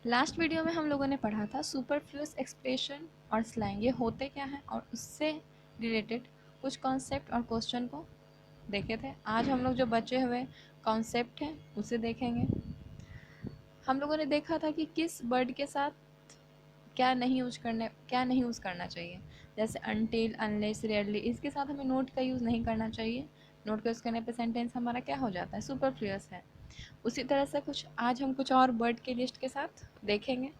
Last video में हम लोगों ने पढ़ा था सुपरफ्लुअस एक्सप्रेशन और स्लैंग ये होते क्या हैं और उससे रिलेटेड कुछ कॉन्सेप्ट और क्वेश्चन को देखे थे। आज हम लोग जो बचे हुए कॉन्सेप्ट हैं उसे देखेंगे। हम लोगों ने देखा था कि किस वर्ड के साथ क्या नहीं यूज़ करना चाहिए। जैसे अनटिल, अनलेस, रेयरली, इसके साथ हमें नोट का यूज़ नहीं करना चाहिए। नोट का यूज़ करने पे सेंटेंस हमारा क्या हो जाता है, सुपरफ्लुअस है। उसी तरह से आज हम कुछ और वर्ड की लिस्ट के साथ देखेंगे।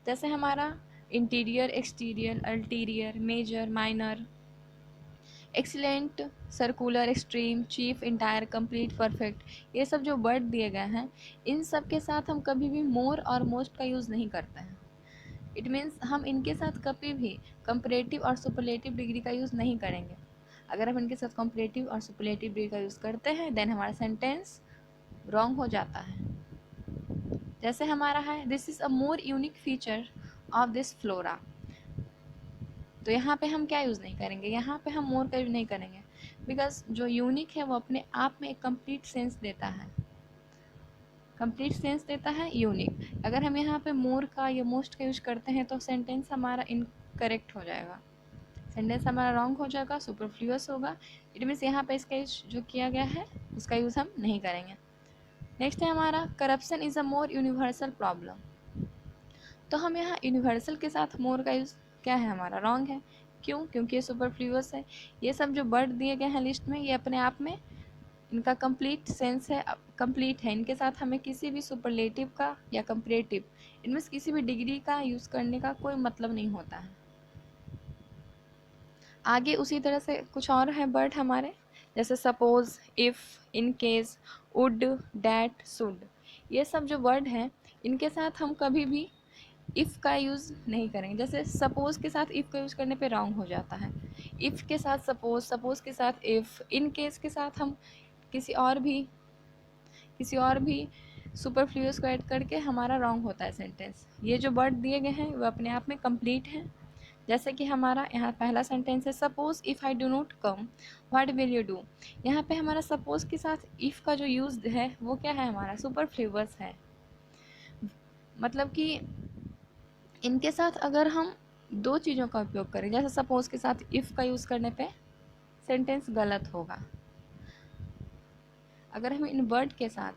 जैसे हमारा interior, exterior, ulterior, major, minor, excellent, circular, extreme, chief, entire, complete, perfect, ये सब जो वर्ड दिए गए हैं इन सब के साथ हम कभी भी मोर और मोस्ट का यूज़ नहीं करते हैं। इट मीन्स हम इनके साथ कभी भी कंपैरेटिव और सुपरलेटिव डिग्री का यूज़ नहीं करेंगे। अगर हम इनके साथ कंपैरेटिव और सुपरलेटिव डिग्री का यूज़ करते हैं देन हमारा सेंटेंस रॉन्ग हो जाता है। जैसे हमारा है this is a more unique feature of this flora, तो यहाँ पे हम क्या यूज़ नहीं करेंगे, यहाँ पे हम मोर का यूज़ नहीं करेंगे बिकॉज जो यूनिक है वो अपने आप में एक कंप्लीट सेंस देता है। कंप्लीट सेंस देता है यूनिक। अगर हम यहाँ पे मोर का या मोस्ट का यूज करते हैं तो सेंटेंस हमारा इनकरेक्ट हो जाएगा, सेंटेंस हमारा रॉन्ग हो जाएगा, सुपरफ्लुअस होगा। इट मीन्स यहाँ पे इसका यूज जो किया गया है उसका यूज़ हम नहीं करेंगे। नेक्स्ट है हमारा corruption is a more universal problem, तो हम यहाँ यूनिवर्सल के साथ मोर का यूज़ क्या है हमारा रॉन्ग है। क्यों? क्योंकि ये सुपरफ्लुअस है। ये सब जो वर्ड दिए गए हैं लिस्ट में ये अपने आप में इनका कंप्लीट सेंस है, कंप्लीट है। इनके साथ हमें किसी भी सुपरलेटिव का या कंपैरेटिव, इनमें से किसी भी डिग्री का यूज़ करने का कोई मतलब नहीं होता है। आगे उसी तरह से कुछ और है वर्ड हमारे, जैसे suppose, if, in case, would, that, should, ये सब जो वर्ड हैं इनके साथ हम कभी भी इफ़ का यूज़ नहीं करेंगे। जैसे सपोज़ के साथ इफ़ का यूज़ करने पे रॉन्ग हो जाता है। इफ़ के साथ सपोज़, सपोज़ के साथ इफ़, इन केस के साथ हम किसी और भी सुपरफ्लुअस को ऐड करके हमारा रॉन्ग होता है सेंटेंस। ये जो वर्ड दिए गए हैं वो अपने आप में कंप्लीट हैं। जैसे कि हमारा यहाँ पहला सेंटेंस है suppose if I do not come what will you do. यहाँ पे हमारा सपोज़ के साथ इफ़ का जो यूज़ है वो क्या है, हमारा सुपरफ्लुअस है। मतलब कि इनके साथ अगर हम दो चीज़ों का उपयोग करें, जैसे सपोज़ के साथ इफ़ का यूज़ करने पे सेंटेंस गलत होगा। अगर हम इन वर्ड के साथ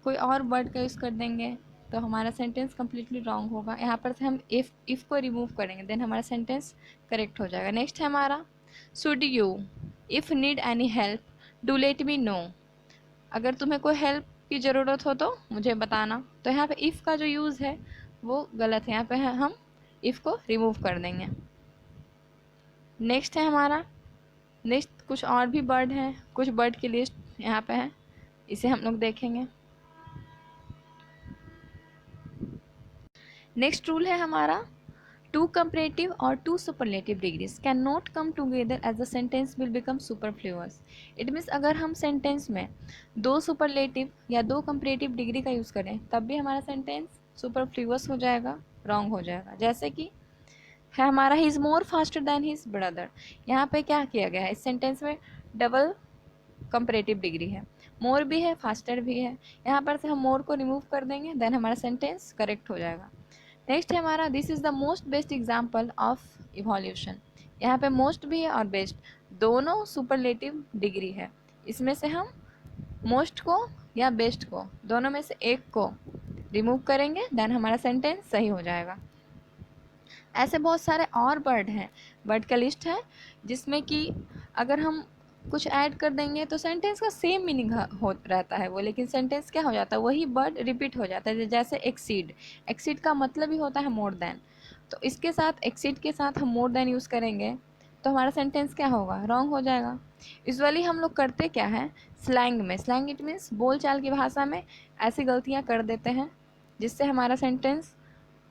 कोई और वर्ड का यूज़ कर देंगे तो हमारा सेंटेंस कम्प्लीटली रॉन्ग होगा। यहाँ पर से हम इफ़ को रिमूव करेंगे देन हमारा सेंटेंस करेक्ट हो जाएगा। नेक्स्ट है हमारा should you, if need any help do let me know, अगर तुम्हें कोई हेल्प की ज़रूरत हो तो मुझे बताना। तो यहाँ पे इफ़ का जो यूज़ है वो गलत है, यहाँ पे हम इफ़ को रिमूव कर देंगे। नेक्स्ट है हमारा, नेक्स्ट कुछ और भी वर्ड हैं, कुछ वर्ड की लिस्ट यहाँ पे है, इसे हम लोग देखेंगे। नेक्स्ट रूल है हमारा टू कंपैरेटिव और two superlative degrees can not come together as the sentence will become superfluous. It means अगर हम सेंटेंस में दो सुपरलेटिव या दो कंपैरेटिव डिग्री का यूज़ करें तब भी हमारा सेंटेंस सुपरफ्लुअस हो जाएगा, रॉन्ग हो जाएगा। जैसे कि है हमारा he is more faster than his brother, यहाँ पे क्या किया गया है, इस सेंटेंस में डबल कंपैरेटिव डिग्री है, मोर भी है फास्टर भी है। यहाँ पर से हम मोर को रिमूव कर देंगे देन हमारा सेंटेंस करेक्ट हो जाएगा। नेक्स्ट है हमारा this is the most best example of evolution, यहाँ पे मोस्ट भी है और बेस्ट दोनों सुपरलेटिव डिग्री है। इसमें से हम मोस्ट को या बेस्ट को दोनों में से एक को रिमूव करेंगे देन हमारा सेंटेंस सही हो जाएगा। ऐसे बहुत सारे और वर्ड हैं, वर्ड का लिस्ट है जिसमें कि अगर हम कुछ ऐड कर देंगे तो सेंटेंस का सेम मीनिंग हो रहता है वो, लेकिन सेंटेंस क्या हो जाता है, वही वर्ड रिपीट हो जाता है। जैसे एक्सीड, एक्सीड का मतलब ही होता है मोर देन, तो इसके साथ एक्सीड के साथ हम मोर देन यूज़ करेंगे तो हमारा सेंटेंस क्या होगा, रॉन्ग हो जाएगा। यूजुअली हम लोग करते क्या है स्लैंग में, स्लैंग इट मीन्स बोलचाल की भाषा में ऐसी गलतियाँ कर देते हैं जिससे हमारा सेंटेंस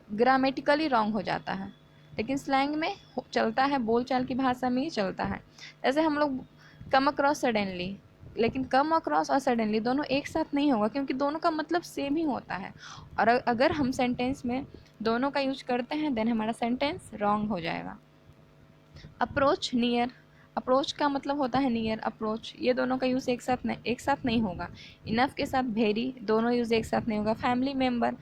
ग्रामेटिकली रॉन्ग हो जाता है, लेकिन स्लैंग में चलता है, बोलचाल की भाषा में ही चलता है। जैसे हम लोग कम अक्रॉस सडनली, लेकिन कम अक्रॉस और सडनली दोनों एक साथ नहीं होगा क्योंकि दोनों का मतलब सेम ही होता है। और अगर हम सेंटेंस में दोनों का यूज करते हैं देन हमारा सेंटेंस रॉन्ग हो जाएगा। अप्रोच, नियर, अप्रोच का मतलब होता है नियर अप्रोच, ये दोनों का यूज़ एक साथ नहीं होगा। इनफ के साथ वेरी, दोनों यूज़ एक साथ नहीं होगा। फैमिली मेम्बर,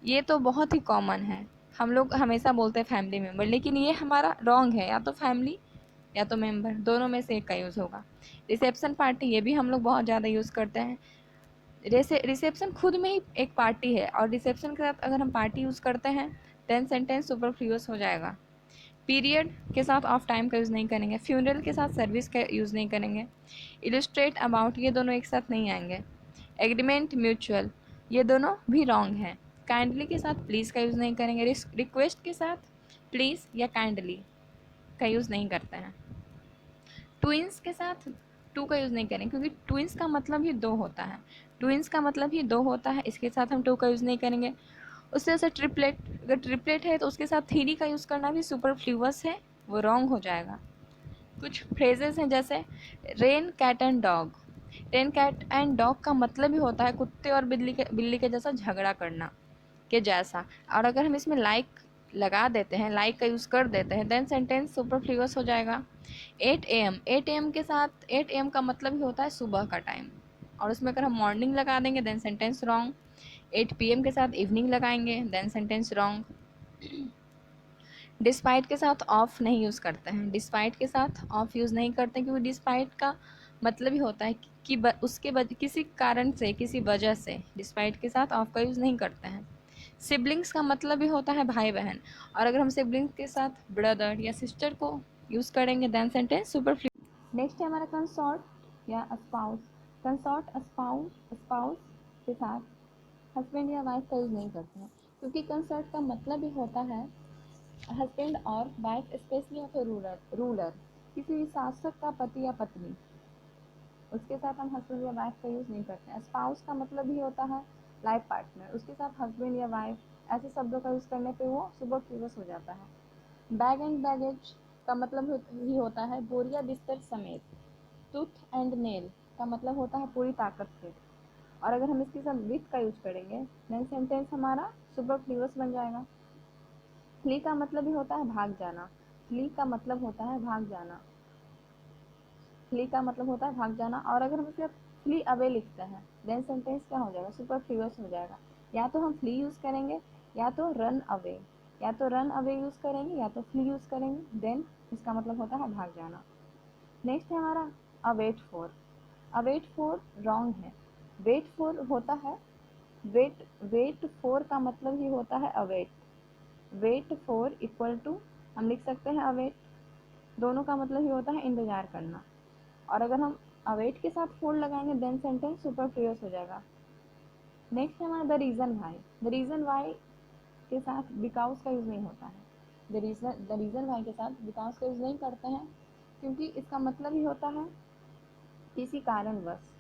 ये तो बहुत ही कॉमन है, हम लोग हमेशा बोलते हैं फैमिली मेम्बर, लेकिन ये हमारा रॉन्ग है, या तो फैमिली या तो मेंबर, दोनों में से एक का यूज़ होगा। रिसेप्शन पार्टी, ये भी हम लोग बहुत ज़्यादा यूज़ करते हैं। रिसेप्शन खुद में ही एक पार्टी है, और रिसेप्शन के साथ अगर हम पार्टी यूज़ करते हैं देन सेंटेंस सुपरफ्लुअस हो जाएगा। पीरियड के साथ ऑफ टाइम का यूज़ नहीं करेंगे। फ्यूनरल के साथ सर्विस का यूज़ नहीं करेंगे। इलस्ट्रेट अबाउट, ये दोनों एक साथ नहीं आएंगे। एग्रीमेंट म्यूचुअल, ये दोनों भी रॉन्ग हैं। काइंडली के साथ प्लीज़ का यूज़ नहीं करेंगे। रिक्वेस्ट के साथ प्लीज़ या काइंडली का यूज़ नहीं करते हैं। ट्विंस के साथ टू का यूज़ नहीं करेंगे, क्योंकि ट्विंस का मतलब ही दो होता है। ट्विंस का मतलब ही दो होता है, इसके साथ हम टू का यूज़ नहीं करेंगे। उससे जैसे ट्रिपलेट, अगर ट्रिपलेट है तो उसके साथ थ्री का यूज़ करना भी सुपरफ्लूअस है, वो रॉन्ग हो जाएगा। कुछ फ्रेजेस हैं जैसे rain cat and dog. Rain cat and dog का मतलब ही होता है कुत्ते और बिल्ली के जैसा झगड़ा करना के जैसा, और अगर हम इसमें लाइक लगा देते हैं, लाइक का यूज़ कर देते हैं, देन सेंटेंस सुपरफ्लूअस हो जाएगा। 8 AM, 8 AM के साथ 8 AM का मतलब ही होता है सुबह का टाइम, और उसमें अगर हम मॉर्निंग लगा देंगे देन सेंटेंस रॉन्ग। 8 PM के साथ इवनिंग लगाएंगे देन सेंटेंस रॉन्ग। डिस्पाइट के साथ ऑफ नहीं यूज़ करते हैं, डिस्पाइट के साथ ऑफ यूज़ नहीं करते क्योंकि डिस्पाइट का मतलब ही होता है कि किसी कारण से, किसी वजह से, डिस्पाइट के साथ ऑफ का यूज़ नहीं करते हैं। सिबलिंग्स का मतलब भी होता है भाई बहन, और अगर हम सिबलिंग्स के साथ ब्रदर या सिस्टर को यूज़ करेंगे देन सेंटेंस सुपरफ्लू। नेक्स्ट है हमारा कंसॉर्ट या स्पाउस। कंसॉर्ट स्पाउस के साथ हस्बैंड या वाइफ का यूज़ नहीं करते हैं, क्योंकि कंसॉर्ट का मतलब ही होता है हस्बैंड और वाइफ, स्पेशली या फिर रूलर, किसी भी शासक का पति या पत्नी, उसके साथ हम हस्बैंड या वाइफ का यूज़ नहीं करते हैं। स्पाउस का मतलब ही होता है लाइफ पार्टनर, उसके साथ हस्बैंड या वाइफ ऐसे शब्दों का यूज़ करने पे वो सुपरफ्लूअस हो जाता है। बैग एंड बैगेज का मतलब ही होता है बोरिया बिस्तर समेत। टूथ एंड नेल का मतलब होता है पूरी ताकत से, और अगर हम इसके साथ विथ का यूज़ करेंगे देन सेंटेंस हमारा सुपरफ्लूअस बन जाएगा। फ्ली का मतलब ही होता है भाग जाना। फ्ली का मतलब होता है भाग जाना। फ्ली का मतलब होता है भाग जाना, और अगर हम इसे फ्ली अवे लिखते हैं देन सेंटेंस क्या हो जाएगा, सुपरफ्लूअस हो जाएगा। या तो हम फ्ली यूज़ करेंगे या तो रन अवे, या तो रन अवे यूज़ करेंगे या तो फ्ली यूज़ करेंगे, देन इसका मतलब होता है भाग जाना। नेक्स्ट है हमारा await for. Await for wrong है। वेट फॉर होता है वेट फॉर का मतलब ही होता है await. Wait for equal to हम लिख सकते हैं अवेट, दोनों का मतलब ही होता है इंतजार करना, और अगर हम अवेट के साथ फोर लगाएंगे देन सेंटेंस सुपरफ्लूअस हो जाएगा। नेक्स्ट है हमारा the reason why. The reason why के साथ बिकॉज का यूज़ नहीं होता है। द रीज़न वाई के साथ बिकॉज का यूज़ नहीं करते हैं, क्योंकि इसका मतलब ही होता है किसी कारणवश।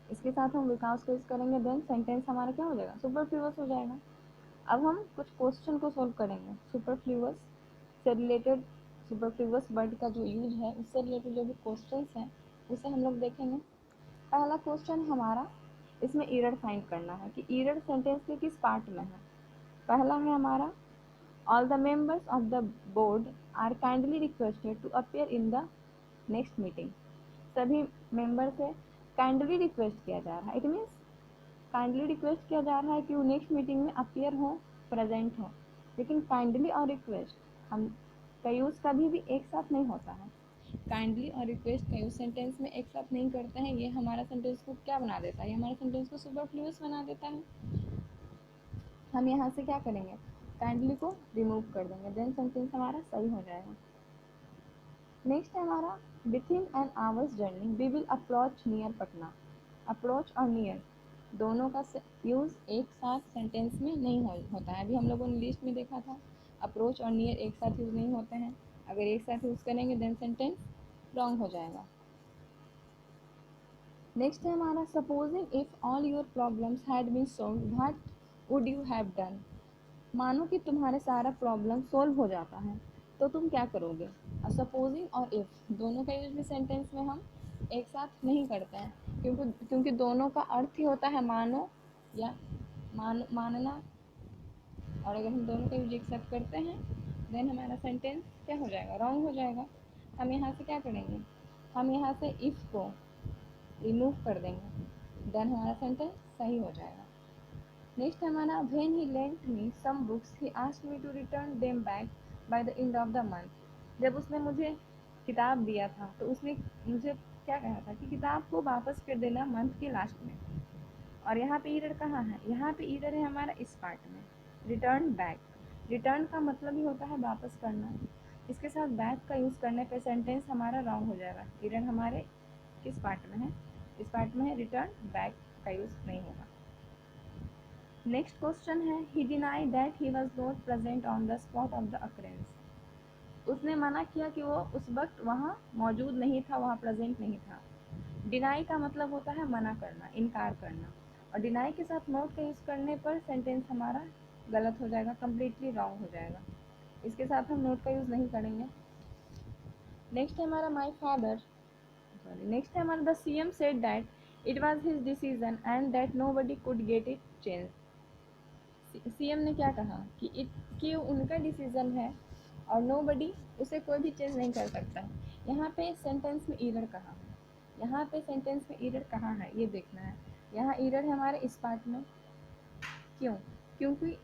इसके साथ हम बिकॉज का यूज़ करेंगे देन सेंटेंस हमारा क्या हो जाएगा, सुपरफ्लूअस हो जाएगा। अब हम कुछ क्वेश्चन को सोल्व करेंगे सुपरफ्लूअस से रिलेटेड। सुपरफ्लूअस वर्ड का जो यूज है उससे रिलेटेड जो भी क्वेश्चंस हैं उसे हम लोग देखेंगे। पहला क्वेश्चन हमारा, इसमें एरर फाइंड करना है कि एरर सेंटेंस के किस पार्ट में है। पहला है हमारा all the members of the board are kindly requested to appear in the next meeting. सभी मेंबर से काइंडली रिक्वेस्ट किया जा रहा है, इट मीन्स काइंडली रिक्वेस्ट किया जा रहा है कि वो नेक्स्ट मीटिंग में अपीयर हो, प्रेजेंट हो। लेकिन काइंडली और रिक्वेस्ट हम का यूज़ कभी भी एक साथ नहीं होता है। काइंडली और रिक्वेस्ट का यूज़ सेंटेंस में एक साथ नहीं करते हैं, ये हमारा सेंटेंस को क्या बना देता है, ये हमारे सेंटेंस को सुपरफ्लूअस बना देता है। हम यहाँ से क्या करेंगे, काइंडली को रिमूव कर देंगे देन सेंटेंस हमारा सही हो जाएगा। नेक्स्ट है हमारा within an hour's journey we will approach near Patna. Approach और नियर दोनों का यूज़ एक साथ सेंटेंस में नहीं होता है। अभी हम लोगों ने लिस्ट में देखा था अप्रोच और नियर एक साथ यूज़ नहीं होते हैं, अगर एक साथ यूज़ करेंगे देन सेंटेंस रॉन्ग हो जाएगा। नेक्स्ट है हमारा supposing if all your problems had been solved what would you have done. मानो कि तुम्हारे सारा प्रॉब्लम सोल्व हो जाता है तो तुम क्या करोगे। सपोजिंग और इफ़ दोनों का यूज भी सेंटेंस में हम एक साथ नहीं करते हैं, क्योंकि दोनों का अर्थ ही होता है मानो या मानना, और अगर हम दोनों का यूज एक साथ करते हैं देन हमारा सेंटेंस क्या हो जाएगा, रॉन्ग हो जाएगा। हम यहाँ से क्या करेंगे, हम यहाँ से इफ़ को रिमूव कर देंगे देन हमारा सेंटेंस सही हो जाएगा। नेक्स्ट हमारा when he lent me some books he asked me to return them back by the end of the month. जब उसने मुझे किताब दिया था तो उसने मुझे क्या कहा था कि किताब को वापस कर देना मंथ के लास्ट में। और यहाँ पे ईरर कहाँ है, यहाँ पे ईरर है हमारा इस पार्ट में, रिटर्न बैक। रिटर्न का मतलब ही होता है वापस करना, इसके साथ बैक का यूज़ करने पे सेंटेंस हमारा रॉन्ग हो जाएगा। ईरर हमारे किस पार्ट में है, इस पार्ट में है, रिटर्न बैक का यूज़ नहीं होगा। नेक्स्ट क्वेश्चन है he deny that he was not present on the spot of the occurrence. उसने मना किया कि वो उस वक्त वहाँ मौजूद नहीं था, वहाँ प्रेजेंट नहीं था। डिनाई का मतलब होता है मना करना, इनकार करना, और डिनाई के साथ नॉट का यूज़ करने पर सेंटेंस हमारा गलत हो जाएगा, कम्प्लीटली रॉन्ग हो जाएगा। इसके साथ हम नोट का यूज़ नहीं करेंगे। नेक्स्ट है हमारा माई फादर नेक्स्ट है हमारा the CM said that it was his decision and that nobody could get it change. CM ने क्या कहा कि उनका डिसीजन है और नो बडी उसे कोई भी चेंज नहीं कर सकता है। यहाँ पे सेंटेंस में ईरर कहाँ है, यहाँ पे सेंटेंस में ईरर कहाँ है ये देखना है। यहाँ ईरर है हमारे इस पार्ट में, क्यों, क्योंकि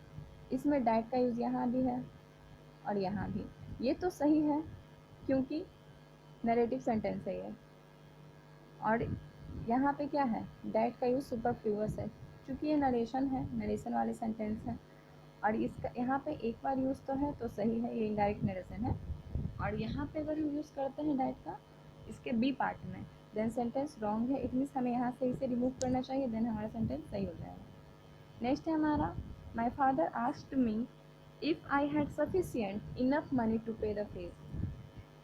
इसमें डैट का यूज़ यहाँ भी है और यहाँ भी। ये तो सही है क्योंकि नरेटिव सेंटेंस है ये, और यहाँ पे क्या है, डैट का यूज़ सुपरफ्लूअस है क्योंकि ये नरेशन है, नरेशन वाले सेंटेंस है। और इसका यहाँ पे एक बार यूज़ तो है तो सही है, ये इनडायरेक्ट नरेशन है। और यहाँ पे अगर हम यूज़ करते हैं डैट का इसके बी पार्ट में, देन सेंटेंस रॉन्ग है। इट मीन्स हमें यहाँ से इसे रिमूव करना चाहिए, देन हमारा सेंटेंस सही हो जाएगा। नेक्स्ट है हमारा my father asked me if I had sufficient enough money to pay the fees.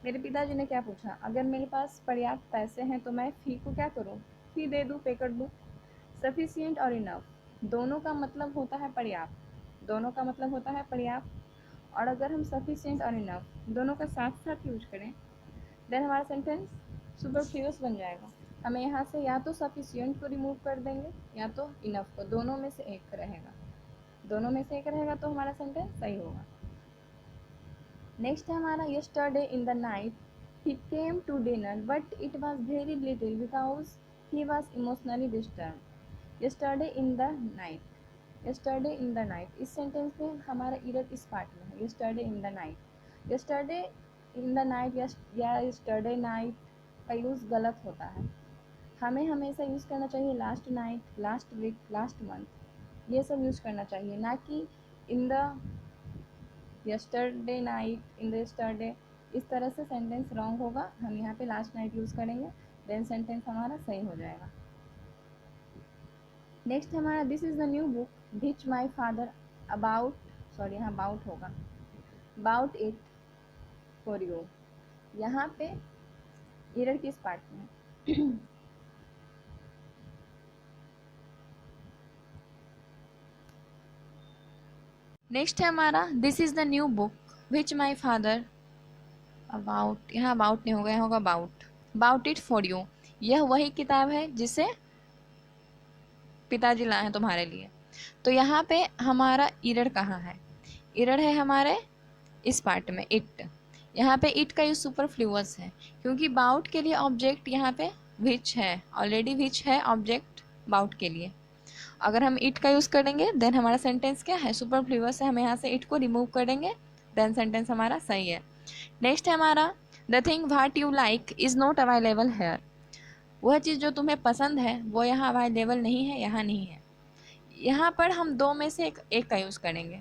मेरे पिताजी ने क्या पूछा, अगर मेरे पास पर्याप्त पैसे हैं तो मैं फ़ी को क्या करूँ, फ़ी दे दूँ, पे कर दूँ। सफिशिएंट और इनफ दोनों का मतलब होता है पर्याप्त, दोनों का मतलब होता है पर्याप्त। और अगर हम सफिशिएंट और इनफ दोनों का साथ साथ यूज करें देन हमारा सेंटेंस सुपरफ्लूअस बन जाएगा। हमें यहाँ से या तो सफिशिएंट को रिमूव कर देंगे या तो इनफ को, दोनों में से एक रहेगा, दोनों में से एक रहेगा तो हमारा सेंटेंस सही होगा। नेक्स्ट है हमारा yesterday in the night he came to dinner but it was very little because he was emotionally disturb. Yesterday in the night, yesterday in the night इस सेंटेंस में हमारा ईरर इस पार्ट में है, yesterday in the night. Yesterday in the night या yesterday night का use गलत होता है। हमें हमेशा यूज़ करना चाहिए last night, last week, last month, ये सब यूज़ करना चाहिए, ना कि in the yesterday night, in the yesterday. इस तरह से सेंटेंस रॉन्ग होगा। हम यहाँ पे लास्ट नाइट यूज़ करेंगे, देन सेंटेंस हमारा सही हो जाएगा। नेक्स्ट हमारा this is the new book which my father about, sorry यहाँ अबाउट होगा, अबाउट इट फॉर यू। यहाँ पे एरर किस पार्ट में है नेक्स्ट है हमारा this is the new book which my father about, यहाँ अबाउट नहीं होगा, यहाँ होगा अबाउट इट फॉर यू। यह वही किताब है जिसे पिताजी लाए हैं तुम्हारे लिए। तो यहाँ पे हमारा इरर कहाँ है, इरर है हमारे इस पार्ट में, इट। यहाँ पे इट का यूज सुपरफ्लूअस है क्योंकि बाउट के लिए ऑब्जेक्ट यहाँ पे विच है, ऑलरेडी विच है ऑब्जेक्ट बाउट के लिए। अगर हम इट का यूज़ करेंगे देन हमारा सेंटेंस क्या है, सुपरफ्लूअस है। हम यहाँ से इट को रिमूव करेंगे देन सेंटेंस हमारा सही है। नेक्स्ट है हमारा the thing what you like is not available hair. वह चीज़ जो तुम्हें पसंद है वो यहाँ अवेलेबल नहीं है, यहाँ नहीं है। यहाँ पर हम दो में से एक का यूज़ करेंगे,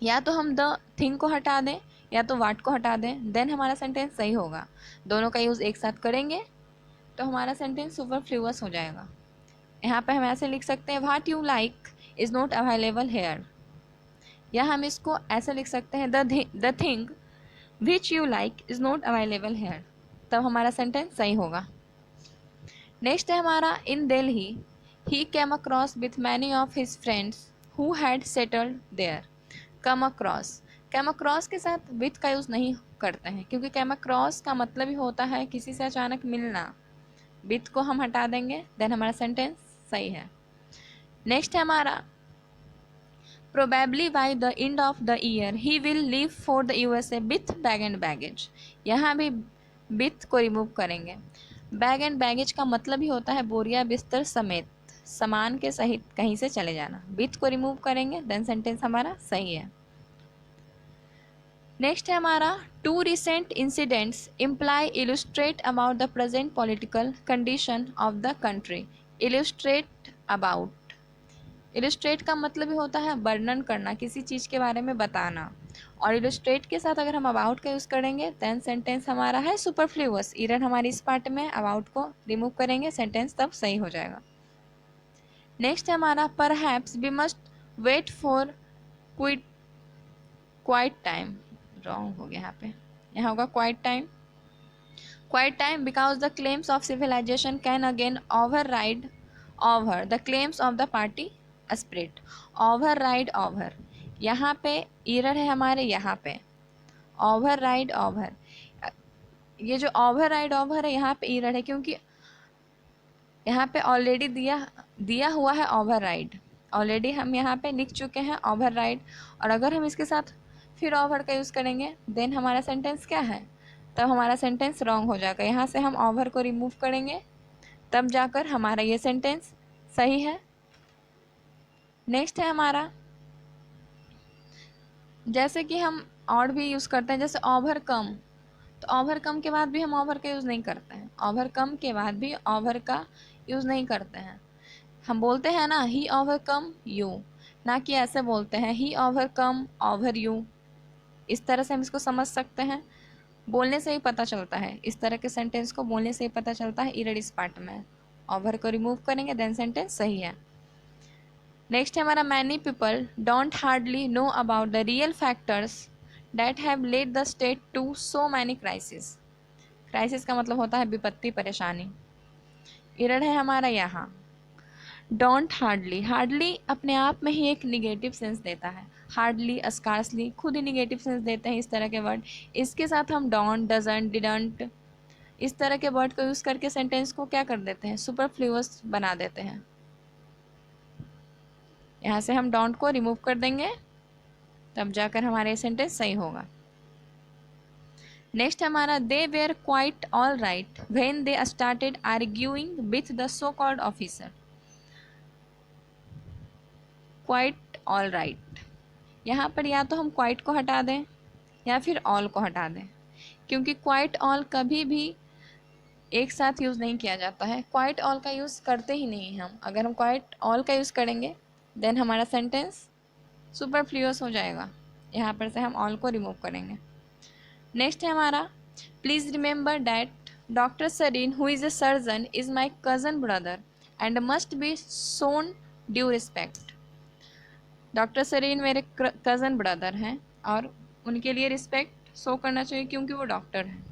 या तो हम द थिंग को हटा दें या तो वाट को हटा दें, देन हमारा सेंटेंस सही होगा। दोनों का यूज़ एक साथ करेंगे तो हमारा सेंटेंस सुपरफ्लूअस हो जाएगा। यहाँ पे हम ऐसे लिख सकते हैं what you like is not available here, या हम इसको ऐसे लिख सकते हैं the thing which you like is not available here, तब हमारा सेंटेंस सही होगा। नेक्स्ट है हमारा in Delhi he came across with many of his friends who had settled there. Come across के साथ विथ का यूज़ नहीं करते हैं क्योंकि कम अक्रॉस का मतलब ही होता है किसी से अचानक मिलना। विथ को हम हटा देंगे देन हमारा सेंटेंस सही है। नेक्स्ट है हमारा probably bye the end of the year he will leave for the USA with bag and baggage. यहाँ भी विथ को रिमूव करेंगे। बैग एंड बैगेज का मतलब ही होता है बोरिया बिस्तर समेत। सामान के सहित कहीं से चले जाना। विथ को रिमूव करेंगे देन सेंटेंस हमारा सही है। नेक्स्ट है हमारा two recent incidents imply illustrate about the present political condition of the country. Illustrate about, illustrate का मतलब ही होता है वर्णन करना, किसी चीज़ के बारे में बताना, और इलस्ट्रेट के साथ अगर हम अबाउट का यूज़ करेंगे देन सेंटेंस हमारा है सुपरफ्लूअस। इरर हमारी इस पार्ट में, अबाउट को रिमूव करेंगे सेंटेंस तब सही हो जाएगा। नेक्स्ट है हमारा perhaps we must wait for quite time. Wrong हो गया यहाँ पे, यहाँ होगा quite time. Quite time because the claims of civilisation can again override over the claims of the party spirit. Override over, यहाँ पे एरर है हमारे, यहाँ पे ओवरराइड ओवर, ये जो ओवरराइड ओवर है यहाँ पे एरर है क्योंकि यहाँ पे ऑलरेडी दिया हुआ है ओवरराइड, ऑलरेडी हम यहाँ पे लिख चुके हैं ओवरराइड, और अगर हम इसके साथ फिर ओवर का यूज़ करेंगे देन हमारा सेंटेंस क्या है, तब हमारा सेंटेंस रॉन्ग हो जाएगा। यहाँ से हम ओवर को रिमूव करेंगे तब जाकर हमारा ये सेंटेंस सही है। नेक्स्ट है हमारा, जैसे कि हम और भी यूज़ करते हैं, जैसे ओवरकम, तो ओवरकम के बाद भी हम ओवर का यूज़ नहीं करते हैं, ओवरकम के बाद भी ओवर का यूज़ नहीं करते हैं। हम बोलते हैं ना ही ओवरकम यू, ना कि ऐसे बोलते हैं ही ओवरकम ओवर यू। इस तरह से हम इसको समझ सकते हैं, बोलने से ही पता चलता है, इस तरह के सेंटेंस को बोलने से ही पता चलता है एरर इस पार्ट में। ओवर को रिमूव करेंगे देन सेंटेंस सही है। नेक्स्ट है हमारा many people don't hardly know about the real factors that have led the state to so many crisis. Crisis का मतलब होता है विपत्ति, परेशानी। एरर है हमारा यहाँ डोंट हार्डली, हार्डली अपने आप में ही एक निगेटिव सेंस देता है, हार्डली स्कार्सली खुद ही निगेटिव सेंस देते हैं इस तरह के वर्ड। इसके साथ हम डोंट, डजंट, डिडंट इस तरह के वर्ड को यूज़ करके सेंटेंस को क्या कर देते हैं, सुपरफ्लूअस बना देते हैं। यहाँ से हम डोंट को रिमूव कर देंगे तब जाकर हमारा सेंटेंस सही होगा। नेक्स्ट हमारा they were quite all right when they started arguing with the so called officer. Quite all right, यहाँ पर या तो हम क्वाइट को हटा दें या फिर ऑल को हटा दें, क्योंकि क्वाइट ऑल कभी भी एक साथ यूज़ नहीं किया जाता है, क्वाइट ऑल का यूज़ करते ही नहीं हम। अगर हम क्वाइट ऑल का यूज़ करेंगे देन हमारा सेंटेंस सुपरफ्लूअस हो जाएगा, यहाँ पर से हम ऑल को रिमूव करेंगे। नेक्स्ट है हमारा please remember that doctor Sarin who is a surgeon is my cousin brother and must be shown due respect. Doctor Sarin मेरे कज़न ब्रदर हैं और उनके लिए रिस्पेक्ट शो करना चाहिए क्योंकि वो डॉक्टर हैं।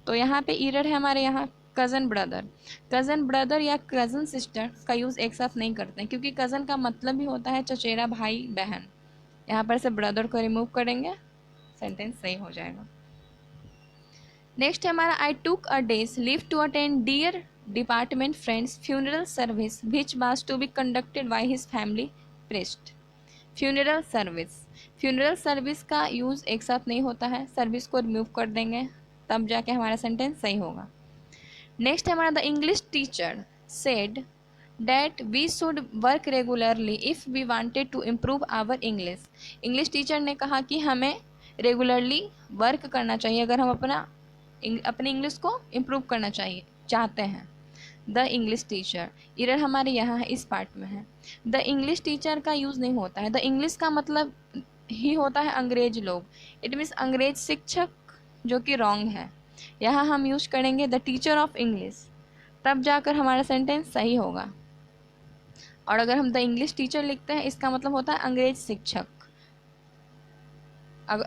तो यहाँ पे एरर है हमारे यहाँ कज़न ब्रदर। कज़न ब्रदर या कज़न सिस्टर का यूज़ एक साथ नहीं करते हैं क्योंकि कज़न का मतलब ही होता है चचेरा भाई बहन। यहाँ पर से ब्रदर को रिमूव करेंगे सेंटेंस सही हो जाएगा। नेक्स्ट है हमारा I took a day's leave to attend dear department friend's funeral service which was to be conducted by his family priest. Funeral service, funeral service का यूज़ एक साथ नहीं होता है, सर्विस को रिमूव कर देंगे तब जाके हमारा सेंटेंस सही होगा। नेक्स्ट है हमारा the English teacher said that we should work regularly if we wanted to improve our English. English teacher ने कहा कि हमें रेगुलरली वर्क करना चाहिए अगर हम अपनी इंग्लिश को इम्प्रूव करना चाहते हैं। द इंग्लिश टीचर, एरर हमारे यहाँ है इस पार्ट में है, द इंग्लिश टीचर का यूज़ नहीं होता है। द इंग्लिश का मतलब ही होता है अंग्रेज लोग, इट मीन्स अंग्रेज शिक्षक, जो कि रॉन्ग है। यहाँ हम यूज करेंगे द टीचर ऑफ इंग्लिश, तब जाकर हमारा सेंटेंस सही होगा। और अगर हम द इंग्लिश टीचर लिखते हैं इसका मतलब होता है अंग्रेज शिक्षक।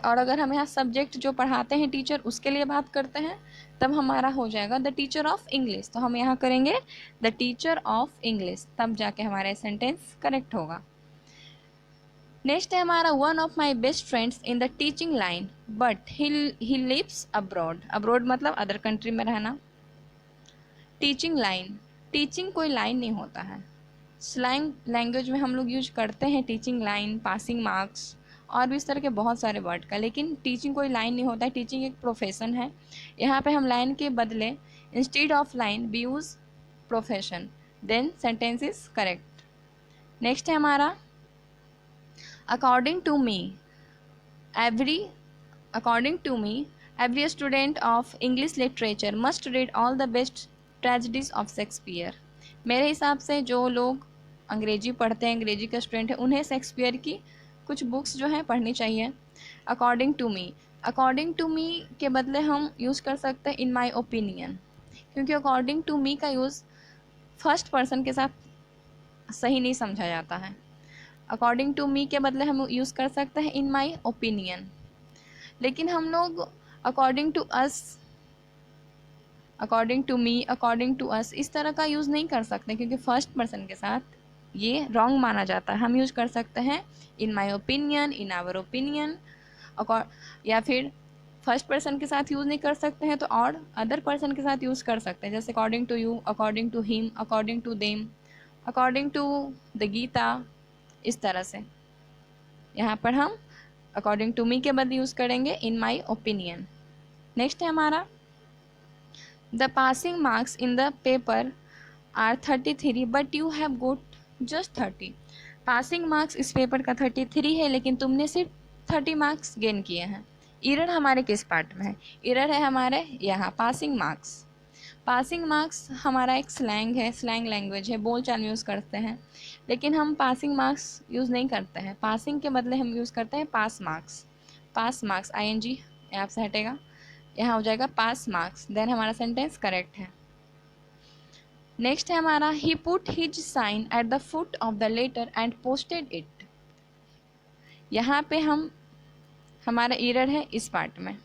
और अगर हम यहाँ सब्जेक्ट जो पढ़ाते हैं टीचर उसके लिए बात करते हैं तब हमारा हो जाएगा द टीचर ऑफ इंग्लिश। तो हम यहाँ करेंगे द टीचर ऑफ इंग्लिश, तब जाके हमारा सेंटेंस करेक्ट होगा। नेक्स्ट है हमारा one of my best friends in the teaching line but he lives abroad. Abroad मतलब अदर कंट्री में रहना। टीचिंग लाइन, टीचिंग कोई लाइन नहीं होता है, स्लैंग लैंग्वेज में हम लोग यूज करते हैं टीचिंग लाइन, पासिंग मार्क्स और भी इस तरह के बहुत सारे वर्ड का, लेकिन टीचिंग कोई लाइन नहीं होता है। टीचिंग एक प्रोफेशन है। यहाँ पे हम लाइन के बदले instead of line we use profession. Then sentence is correct. Next है हमारा according to me every according to me every student of English literature must read all the best tragedies of Shakespeare. मेरे हिसाब से जो लोग अंग्रेजी पढ़ते हैं, अंग्रेजी के स्टूडेंट हैं, उन्हें शेक्सपियर की कुछ बुक्स जो हैं पढ़नी चाहिए। अकॉर्डिंग टू मी के बदले हम यूज़ कर सकते हैं इन माई ओपिनियन, क्योंकि अकॉर्डिंग टू मी का यूज़ फर्स्ट पर्सन के साथ सही नहीं समझा जाता है। अकॉर्डिंग टू मी के बदले हम यूज़ कर सकते हैं इन माई ओपिनियन। लेकिन हम लोग according to us, according to me, according to us इस तरह का यूज़ नहीं कर सकते, क्योंकि फर्स्ट पर्सन के साथ ये रॉन्ग माना जाता है। हम यूज़ कर सकते हैं in my opinion, in our opinion, या फिर फर्स्ट पर्सन के साथ यूज़ नहीं कर सकते हैं तो और अदर पर्सन के साथ यूज़ कर सकते हैं, जैसे according to you, according to him, according to them, according to the Gita. इस तरह से यहाँ पर हम अकॉर्डिंग टू मी के बदले यूज़ करेंगे इन माई ओपिनियन। नेक्स्ट है हमारा the passing marks in the paper are 33 but you have got just 30। Passing marks इस पेपर का 33 है, लेकिन तुमने सिर्फ 30 मार्क्स गेन किए हैं। एरर हमारे किस पार्ट में है? एरर है हमारे यहाँ पासिंग मार्क्स। पासिंग मार्क्स हमारा एक स्लैंग है, स्लैंग लैंग्वेज है, बोल चाल में यूज़ करते हैं, लेकिन हम पासिंग मार्क्स यूज़ नहीं करते हैं। पासिंग के बदले हम यूज़ करते हैं pass marks. Pass marks ING यहाँ से हटेगा, यहाँ हो जाएगा पास मार्क्स, देन हमारा सेंटेंस करेक्ट है। नेक्स्ट है हमारा he put his sign at the foot of the letter and posted it. यहाँ पे हमारा एरर है इस पार्ट में।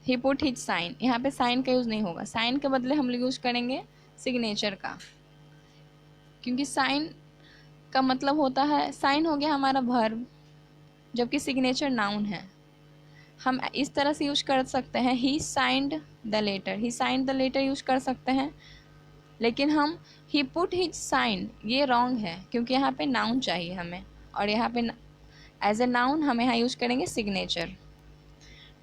ही पुट हिज साइन, यहाँ पे साइन का यूज़ नहीं होगा, साइन के बदले हम लोग यूज़ करेंगे सिग्नेचर का, क्योंकि साइन का मतलब होता है, साइन हो गया हमारा वर्ब, जबकि सिग्नेचर नाउन है। हम इस तरह से यूज कर सकते हैं he signed the letter, he signed the letter use कर सकते हैं, लेकिन हम ही पुट हिज साइन ये रॉन्ग है, क्योंकि यहाँ पे नाउन चाहिए हमें, और यहाँ पे एज ए नाउन हम यहाँ यूज करेंगे सिग्नेचर।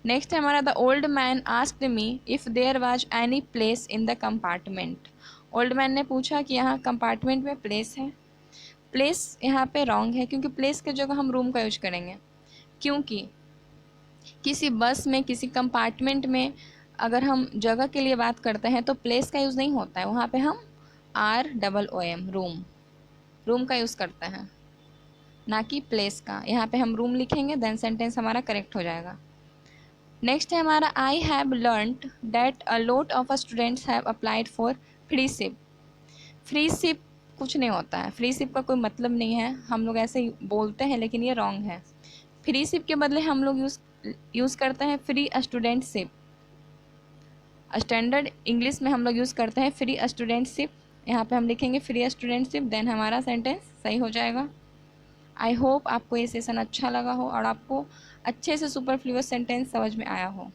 नेक्स्ट है हमारा the old man asked me if there was any place in the compartment. Old man ने पूछा कि यहाँ कंपार्टमेंट में प्लेस है। प्लेस यहाँ पे रॉन्ग है, क्योंकि प्लेस की जगह हम रूम का यूज करेंगे, क्योंकि किसी बस में, किसी कंपार्टमेंट में अगर हम जगह के लिए बात करते हैं तो प्लेस का यूज़ नहीं होता है, वहाँ पे हम ROOM रूम का यूज़ करते हैं, ना कि प्लेस का। यहाँ पे हम रूम लिखेंगे, देन सेंटेंस हमारा करेक्ट हो जाएगा। नेक्स्ट है हमारा I have learned that a lot of students have applied for freeship. Freeship कुछ नहीं होता है, फ्री सिप का कोई मतलब नहीं है, हम लोग ऐसे ही बोलते हैं, लेकिन ये रॉन्ग है। फ्री सिप के बदले हम लोग यूज़ करते हैं फ्री स्टूडेंटशिप। स्टैंडर्ड इंग्लिश में हम लोग यूज़ करते हैं फ्री स्टूडेंटशिप। यहाँ पे हम लिखेंगे फ्री स्टूडेंटशिप, देन हमारा सेंटेंस सही हो जाएगा। आई होप आपको ये सेशन अच्छा लगा हो और आपको अच्छे से सुपरफ्लुअस सेंटेंस समझ में आया हो।